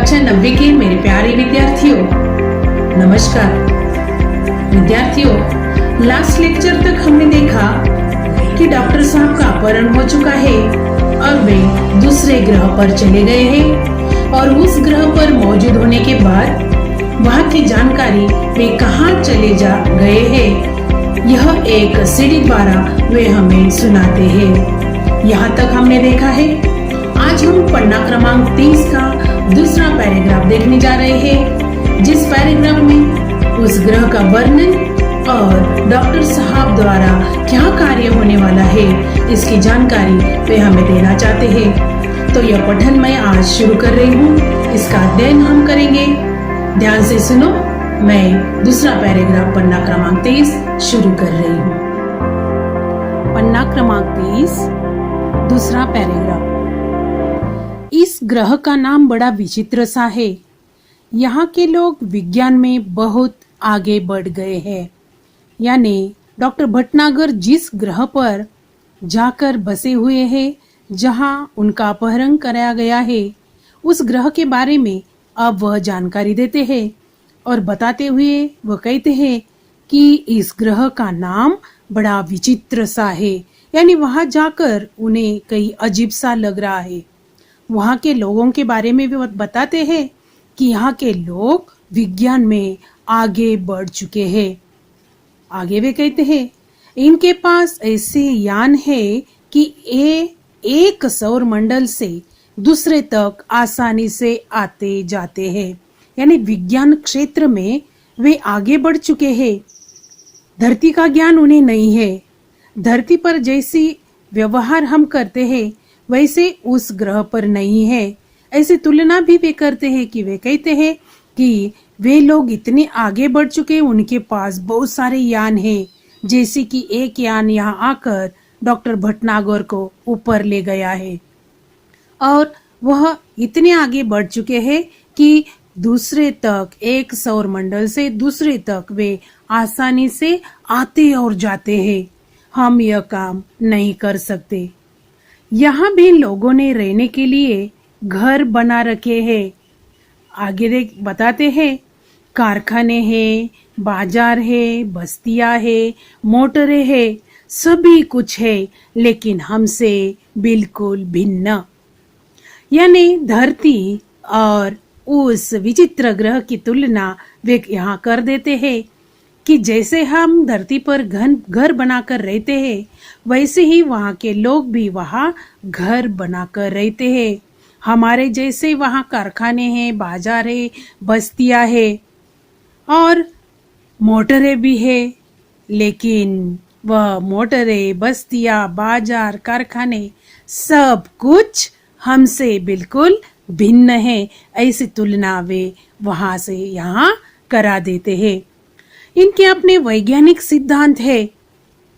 कक्षा 90 के मेरे प्यारे विद्यार्थियों, नमस्कार। विद्यार्थियों, लास्ट लेक्चर तक हमने देखा कि डॉक्टर साहब का अपहरण हो चुका है और वे दूसरे ग्रह पर चले गए हैं और उस ग्रह पर मौजूद होने के बाद वहाँ की जानकारी वे कहाँ चले जा गए हैं, यह एक सीडी द्वारा वे हमें सुनाते हैं। यहाँ तक हमने देखा है। आज हम पन्ना क्रमांक 30 का दूसरा पैराग्राफ देखने जा रहे हैं, जिस पैराग्राफ में उस ग्रह का वर्णन और डॉक्टर साहब द्वारा क्या कार्य होने वाला है इसकी जानकारी वे हमें देना चाहते हैं। तो यह पठन मैं आज शुरू कर रही हूँ। इसका अध्ययन हम करेंगे। ध्यान से सुनो। मैं दूसरा पैराग्राफ पन्ना क्रमांक 23 शुरू कर रही हूँ। पन्ना क्रमांक 30 दूसरा पैराग्राफ। इस ग्रह का नाम बड़ा विचित्र सा है। यहाँ के लोग विज्ञान में बहुत आगे बढ़ गए हैं। यानी डॉक्टर भटनागर जिस ग्रह पर जाकर बसे हुए हैं, जहाँ उनका अपहरण कराया गया है, उस ग्रह के बारे में अब वह जानकारी देते हैं और बताते हुए वह कहते हैं कि इस ग्रह का नाम बड़ा विचित्र सा है। यानी वहां जाकर उन्हें कई अजीब सा लग रहा है। वहाँ के लोगों के बारे में भी बताते हैं कि यहाँ के लोग विज्ञान में आगे बढ़ चुके हैं। आगे वे कहते हैं इनके पास ऐसे यान है कि ये एक सौर मंडल से दूसरे तक आसानी से आते जाते हैं। यानी विज्ञान क्षेत्र में वे आगे बढ़ चुके हैं। धरती का ज्ञान उन्हें नहीं है। धरती पर जैसी व्यवहार हम करते हैं वैसे उस ग्रह पर नहीं है। ऐसी तुलना भी वे करते हैं कि वे कहते हैं कि वे लोग इतने आगे बढ़ चुके, उनके पास बहुत सारे यान हैं। जैसे कि एक यान यहाँ आकर डॉक्टर भटनागर को ऊपर ले गया है और वह इतने आगे बढ़ चुके हैं कि दूसरे तक, एक सौर मंडल से दूसरे तक वे आसानी से आते और जाते हैं। हम यह काम नहीं कर सकते। यहाँ भी लोगों ने रहने के लिए घर बना रखे हैं। आगे बताते हैं कारखाने हैं, बाजार है, बस्तियां है, मोटरें है, सभी कुछ है, लेकिन हमसे बिल्कुल भिन्न। यानी धरती और उस विचित्र ग्रह की तुलना वे यहाँ कर देते हैं कि जैसे हम धरती पर घर बनाकर रहते हैं, वैसे ही वहाँ के लोग भी वहाँ घर बनाकर रहते हैं। हमारे जैसे वहाँ कारखाने हैं, बाजार है, बस्तियां है और मोटरें भी है, लेकिन वह मोटरें, बस्तियां, बाजार, कारखाने सब कुछ हमसे बिल्कुल भिन्न है। ऐसी तुलना वे वहाँ से यहाँ करा देते हैं। इनके अपने वैज्ञानिक सिद्धांत है।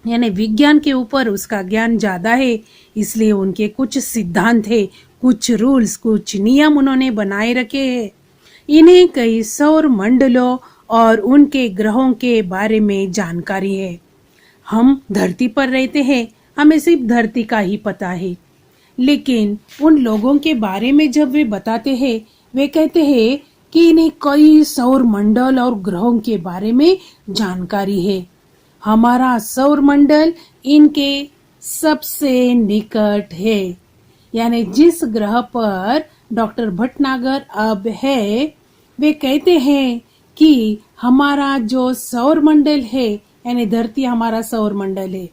यानी विज्ञान के ऊपर उसका ज्ञान ज्यादा है, इसलिए उनके कुछ सिद्धांत है, कुछ रूल्स, कुछ नियम उन्होंने बनाए रखे हैं। इन्हें कई सौर मंडलों और उनके ग्रहों के बारे में जानकारी है। हम धरती पर रहते हैं, हमें सिर्फ धरती का ही पता है, लेकिन उन लोगों के बारे में जब वे बताते हैं, वे कहते हैं कि इन्हें कई सौर मंडल और ग्रहों के बारे में जानकारी है। हमारा सौर मंडल इनके सबसे निकट है। यानी जिस ग्रह पर डॉक्टर भटनागर अब है, वे कहते हैं कि हमारा जो सौर मंडल है, यानी धरती हमारा सौर मंडल है,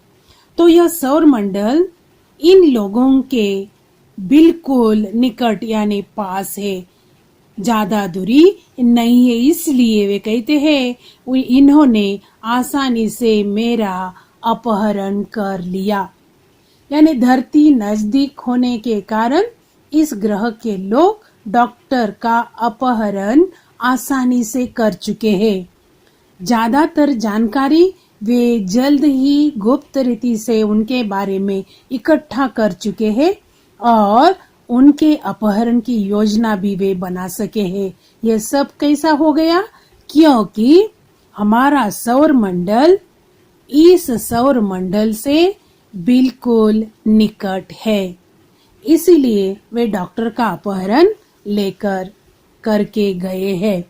तो यह सौर मंडल इन लोगों के बिल्कुल निकट यानी पास है, ज्यादा दूरी नहीं है। इसलिए वे कहते हैं इन्होंने आसानी से मेरा अपहरण कर लिया। यानी धरती नजदीक होने के कारण इस ग्रह के लोग डॉक्टर का अपहरण आसानी से कर चुके हैं। ज्यादातर जानकारी वे जल्द ही गुप्त रीति से उनके बारे में इकट्ठा कर चुके हैं और उनके अपहरण की योजना भी वे बना सके हैं। यह सब कैसा हो गया? क्योंकि हमारा सौर मंडल इस सौर मंडल से बिल्कुल निकट है, इसीलिए वे डॉक्टर का अपहरण लेकर करके गए हैं।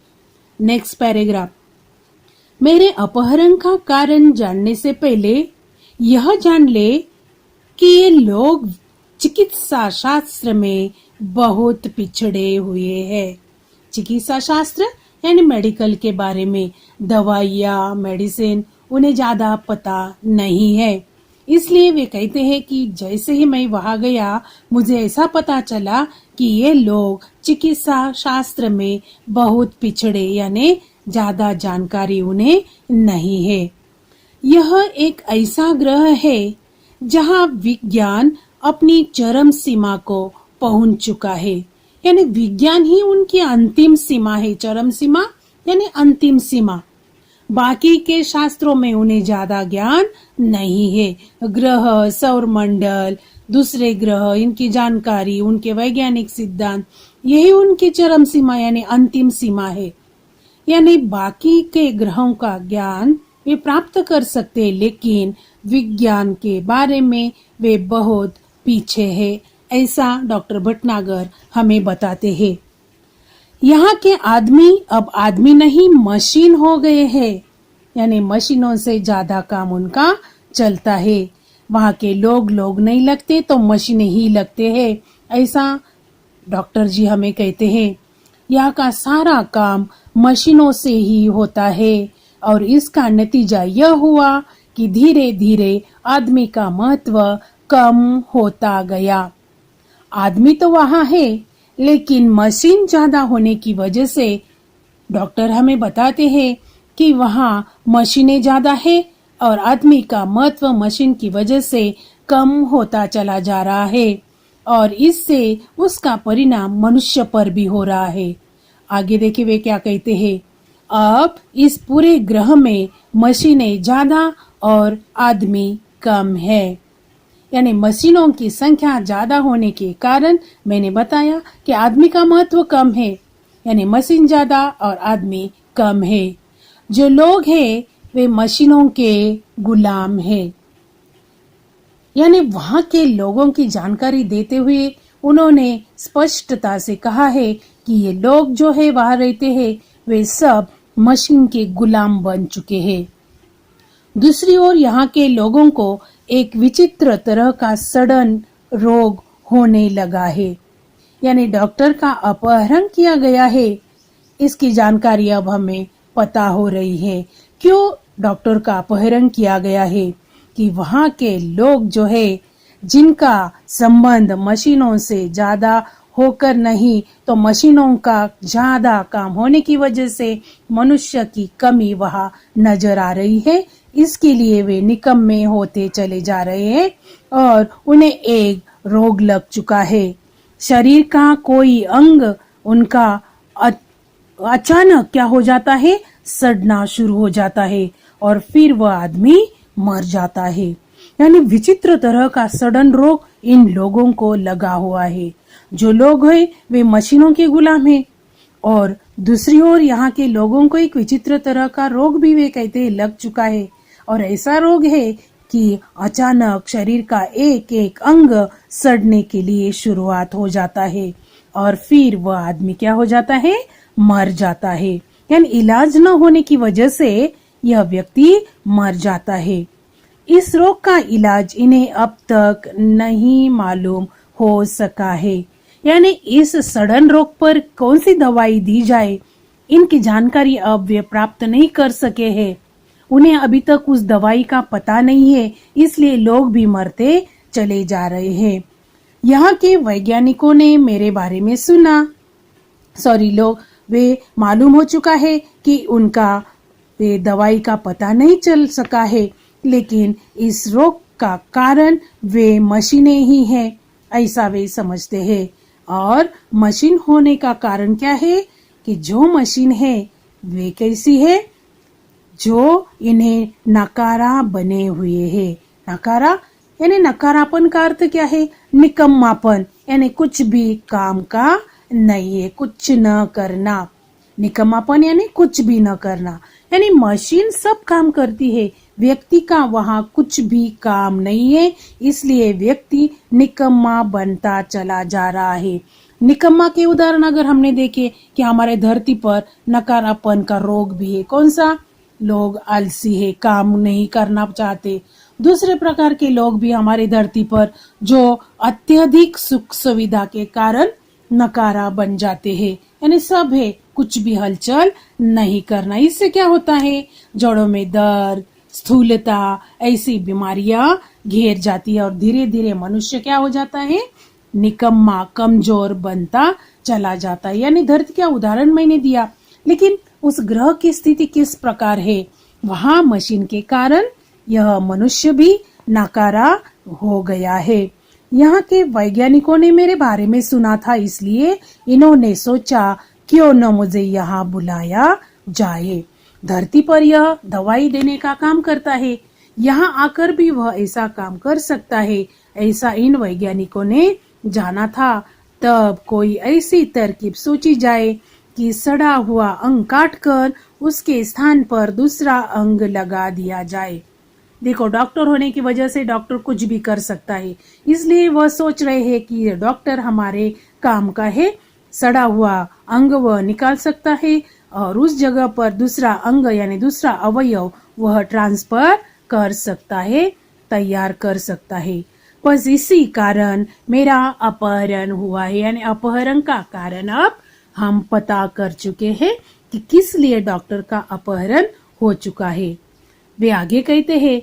Next paragraph. मेरे अपहरण का कारण जानने से पहले यह जान ले कि ये लोग चिकित्सा शास्त्र में बहुत पिछड़े हुए हैं। चिकित्सा शास्त्र यानी मेडिकल के बारे में, दवाइयाँ, मेडिसिन उन्हें ज्यादा पता नहीं है। इसलिए वे कहते हैं कि जैसे ही मैं वहां गया मुझे ऐसा पता चला कि ये लोग चिकित्सा शास्त्र में बहुत पिछड़े यानी ज्यादा जानकारी उन्हें नहीं है। यह एक ऐसा ग्रह है जहां विज्ञान अपनी चरम सीमा को पहुंच चुका है, यानी विज्ञान ही उनकी अंतिम सीमा है। चरम सीमा यानी अंतिम सीमा। बाकी के शास्त्रों में उन्हें ज्यादा ज्ञान नहीं है। ग्रह, सौर मंडल, दूसरे ग्रह, इनकी जानकारी, उनके वैज्ञानिक सिद्धांत, यही उनकी चरम सीमा यानी अंतिम सीमा है। यानी बाकी के ग्रहों का ज्ञान वे प्राप्त कर सकते, लेकिन विज्ञान के बारे में वे बहुत पीछे है, ऐसा डॉक्टर भटनागर हमें बताते हैं। यहाँ के आदमी अब आदमी नहीं मशीन हो गए हैं, यानी मशीनों से ज्यादा काम उनका चलता है। वहाँ के लोग नहीं लगते तो मशीनें ही लगते हैं, ऐसा डॉक्टर जी हमें कहते हैं। यहाँ का सारा काम मशीनों से ही होता है और इसका नतीजा यह हुआ कि धीरे धीरे आदमी का महत्व कम होता गया। आदमी तो वहाँ है, लेकिन मशीन ज्यादा होने की वजह से डॉक्टर हमें बताते हैं कि वहाँ मशीनें ज्यादा है और आदमी का महत्व मशीन की वजह से कम होता चला जा रहा है और इससे उसका परिणाम मनुष्य पर भी हो रहा है। आगे देखिए वे क्या कहते हैं। अब इस पूरे ग्रह में मशीनें ज्यादा और आदमी कम है, यानी मशीनों की संख्या ज्यादा होने के कारण मैंने बताया कि आदमी का महत्व कम है, यानी मशीन ज्यादा और आदमी कम है। जो लोग हैं वे मशीनों के गुलाम हैं। यानी वहाँ के लोगों की जानकारी देते हुए उन्होंने स्पष्टता से कहा है कि ये लोग जो है वहाँ रहते हैं वे सब मशीन के गुलाम बन चुके हैं। दूसरी ओर यहाँ के लोगों को एक विचित्र तरह का सडन रोग होने लगा है, यानी डॉक्टर का अपहरण किया गया है। इसकी जानकारी अब हमें पता हो रही है। क्यों डॉक्टर का अपहरण किया गया है? कि वहाँ के लोग जो है जिनका संबंध मशीनों से ज्यादा होकर नहीं तो मशीनों का ज्यादा काम होने की वजह से मनुष्य की कमी वहाँ नजर आ रही है। इसके लिए वे निकम्मे होते चले जा रहे हैं और उन्हें एक रोग लग चुका है। शरीर का कोई अंग उनका अचानक क्या हो जाता है, सड़ना शुरू हो जाता है और फिर वह आदमी मर जाता है। यानी विचित्र तरह का सडन रोग इन लोगों को लगा हुआ है। जो लोग हैं वे मशीनों के गुलाम हैं और दूसरी ओर यहाँ के लोगों को एक विचित्र तरह का रोग भी वे कहते हैं लग चुका है और ऐसा रोग है कि अचानक शरीर का एक एक अंग सड़ने के लिए शुरुआत हो जाता है और फिर वह आदमी क्या हो जाता है, मर जाता है। यानी इलाज न होने की वजह से यह व्यक्ति मर जाता है। इस रोग का इलाज इन्हें अब तक नहीं मालूम हो सका है, यानी इस सडन रोग पर कौन सी दवाई दी जाए इनकी जानकारी अब वे प्राप्त नहीं कर सके हैं। उन्हें अभी तक उस दवाई का पता नहीं है, इसलिए लोग भी मरते चले जा रहे हैं। यहाँ के वैज्ञानिकों ने मेरे बारे में सुना, लोग वे मालूम हो चुका है कि उनका वे दवाई का पता नहीं चल सका है, लेकिन इस रोग का कारण वे मशीनें ही हैं, ऐसा वे समझते हैं। और मशीन होने का कारण क्या है कि जो मशीन है वे कैसी है, जो इन्हें नकारा बने हुए है। नकारा यानी नकारापन का अर्थ क्या है, निकम्मापन, यानी कुछ भी काम का नहीं है, कुछ न करना। निकम्मापन यानी कुछ भी न करना, यानी मशीन सब काम करती है, व्यक्ति का वहाँ कुछ भी काम नहीं है, इसलिए व्यक्ति निकम्मा बनता चला जा रहा है। निकम्मा के उदाहरण अगर हमने देखे कि हमारे धरती पर नकारापन का रोग भी है। कौन सा? लोग आलसी है, काम नहीं करना चाहते। दूसरे प्रकार के लोग भी हमारी धरती पर जो अत्यधिक सुख सुविधा के कारण नकारा बन जाते हैं, यानी सब है, कुछ भी हलचल नहीं करना। इससे क्या होता है? जड़ों में दर्द, स्थूलता, ऐसी बीमारियां घेर जाती है और धीरे धीरे मनुष्य क्या हो जाता है? निकम्मा, कमजोर बनता चला जाता है। यानी धरती का उदाहरण मैंने दिया, लेकिन उस ग्रह की स्थिति किस प्रकार है? वहां मशीन के कारण यह मनुष्य भी नकारा हो गया है। यहाँ के वैज्ञानिकों ने मेरे बारे में सुना था, इसलिए इन्होंने सोचा क्यों न मुझे यहाँ बुलाया जाए। धरती पर यह दवाई देने का काम करता है, यहाँ आकर भी वह ऐसा काम कर सकता है, ऐसा इन वैज्ञानिकों ने जाना था। तब कोई ऐसी तरकीब सोची जाए कि सड़ा हुआ अंग काटकर उसके स्थान पर दूसरा अंग लगा दिया जाए। देखो, डॉक्टर होने की वजह से डॉक्टर कुछ भी कर सकता है, इसलिए वह सोच रहे हैं कि डॉक्टर हमारे काम का है, सड़ा हुआ अंग वह निकाल सकता है और उस जगह पर दूसरा अंग यानी दूसरा अवयव वह ट्रांसफर कर सकता है, तैयार कर सकता है। बस इसी कारण मेरा अपहरण हुआ है, यानी अपहरण का कारण अब हम पता कर चुके हैं कि किस लिए डॉक्टर का अपहरण हो चुका है। वे आगे कहते हैं,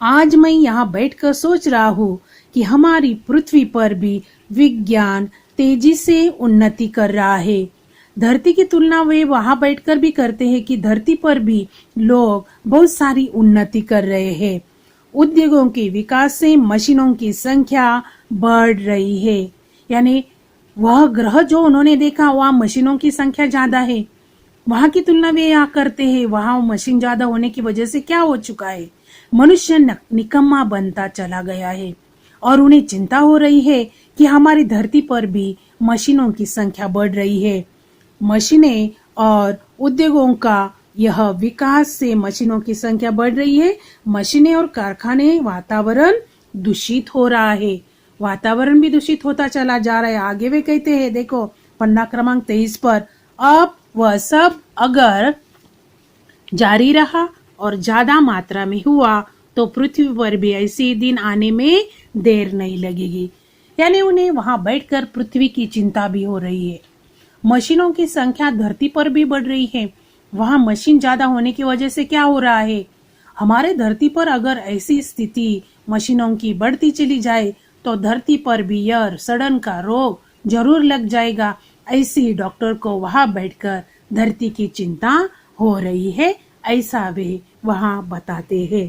आज मैं यहाँ बैठकर सोच रहा हूँ कि हमारी पृथ्वी पर भी विज्ञान तेजी से उन्नति कर रहा है। धरती की तुलना वे वहां बैठकर भी करते हैं कि धरती पर भी लोग बहुत सारी उन्नति कर रहे हैं। उद्योगों के विकास से मशीनों की संख्या बढ़ रही है, यानी वह ग्रह जो उन्होंने देखा वहाँ मशीनों की संख्या ज्यादा है। वहां की तुलना वे यहाँ करते हैं, वहां मशीन ज्यादा होने की वजह से क्या हो चुका है? मनुष्य निकम्मा बनता चला गया है और उन्हें चिंता हो रही है कि हमारी धरती पर भी मशीनों की संख्या बढ़ रही है। मशीनें और उद्योगों का यह विकास से मशीनों की संख्या बढ़ रही है। मशीनें और कारखाने, वातावरण दूषित हो रहा है, वातावरण भी दूषित होता चला जा रहा है। आगे वे कहते हैं, देखो पन्ना क्रमांक 23 पर, अब वह सब अगर जारी रहा और ज्यादा मात्रा में हुआ तो पृथ्वी पर भी ऐसे दिन आने में देर नहीं लगेगी। यानी उन्हें वहां बैठकर पृथ्वी की चिंता भी हो रही है। मशीनों की संख्या धरती पर भी बढ़ रही है, वहां मशीन ज्यादा होने की वजह से क्या हो रहा है? हमारे धरती पर अगर ऐसी स्थिति मशीनों की बढ़ती चली जाए तो धरती पर भी यह सड़न का रोग जरूर लग जाएगा। ऐसी डॉक्टर को वहां बैठकर धरती की चिंता हो रही है, ऐसा वे वहां बताते हैं।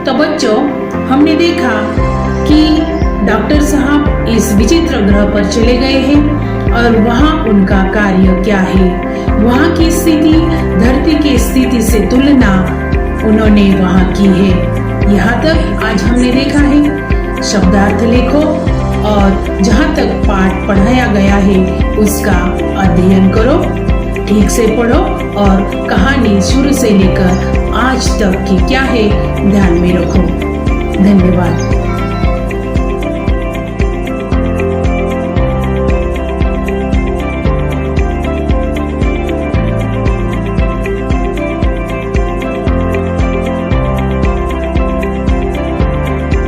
तो बच्चों, हमने देखा कि डॉक्टर साहब इस विचित्र ग्रह पर चले गए हैं और वहां उनका कार्य क्या है, वहां की स्थिति धरती की स्थिति से तुलना उन्होंने वहां की है। यहाँ तक आज हमने देखा है। शब्दार्थ लिखो और जहाँ तक पाठ पढ़ाया गया है उसका अध्ययन करो, ठीक से पढ़ो और कहानी शुरू से लेकर आज तक की क्या है ध्यान में रखो।